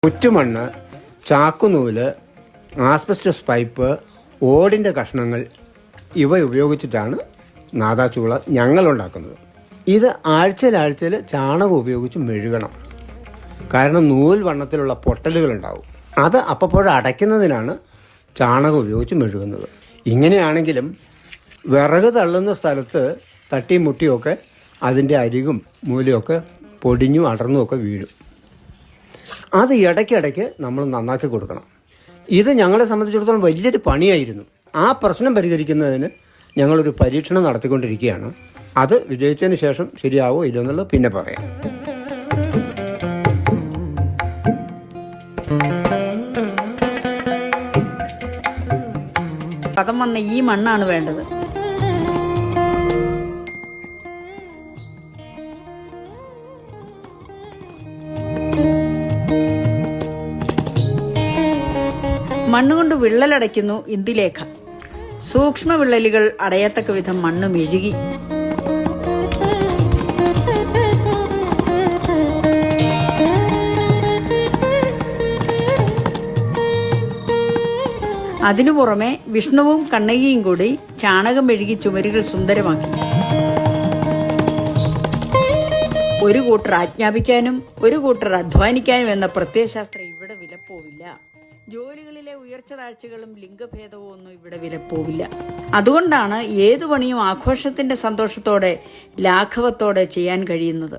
കുറ്റുമണ്ണ്, ചാക്കുനൂല്, ആസ്ബസ്റ്റസ് pipe, ഓടിൻ്റെ കഷ്ണങ്ങൾ ഇവ ഉപയോഗിച്ചിട്ടാണ് നാദാചൂള ഞങ്ങളുണ്ടാക്കുന്നത്. ഇത് ആഴ്ചയിൽ ചാണകം ഉപയോഗിച്ച് മെഴുകണം. കാരണം നൂൽ വണ്ണത്തിലുള്ള പൊട്ടലുകളുണ്ടാവും. അത് അപ്പോഴും അടയ്ക്കുന്നതിനാണ് ചാണകം ഉപയോഗിച്ച് മെഴുകുന്നത്. ഇങ്ങനെയാണെങ്കിലും വിറക് തള്ളുന്ന സ്ഥലത്ത് തട്ടിയും മുട്ടിയൊക്കെ അതിൻ്റെ അരികും മൂലയൊക്കെ പൊടിഞ്ഞും അടർന്നുമൊക്കെ വീഴും. അത് ഇടയ്ക്കിടയ്ക്ക് നമ്മൾ നന്നാക്കി കൊടുക്കണം. ഇത് ഞങ്ങളെ സംബന്ധിച്ചിടത്തോളം വലിയൊരു പണിയായിരുന്നു. ആ പ്രശ്നം പരിഹരിക്കുന്നതിന് ഞങ്ങളൊരു പരീക്ഷണം നടത്തിക്കൊണ്ടിരിക്കുകയാണ്. അത് വിജയിച്ചതിന് ശേഷം ശരിയാവോ ഇല്ലോ എന്നുള്ളത് പിന്നെ പറയാം. പകം വന്ന ഈ മണ്ണാണ് വേണ്ടത്. മണ്ണുകൊണ്ട് വിള്ളലടയ്ക്കുന്നു ഇന്ദുലേഖ. സൂക്ഷ്മ വിള്ളലുകൾ അടയത്തക്ക വിധം മണ്ണ് മെഴുകി. അതിനു പുറമെ വിഷ്ണുവും കണ്ണകിയും കൂടി ചാണകം മെഴുകി ചുമരുകൾ സുന്ദരമാക്കി. ഒരു കൂട്ടർ ആജ്ഞാപിക്കാനും ഒരു കൂട്ടർ അധ്വാനിക്കാനും എന്ന പ്രത്യയശാസ്ത്രം ഇവിടെ വിലപ്പോവില്ല. ജോലികളിലെ ഉയർച്ച താഴ്ചകളും ലിംഗഭേദവും ഒന്നും ഇവിടെ വിലപ്പോവില്ല. അതുകൊണ്ടാണ് ഏതു പണിയും ആഘോഷത്തിന്റെ സന്തോഷത്തോടെ ലാഘവത്തോടെ ചെയ്യാൻ കഴിയുന്നത്.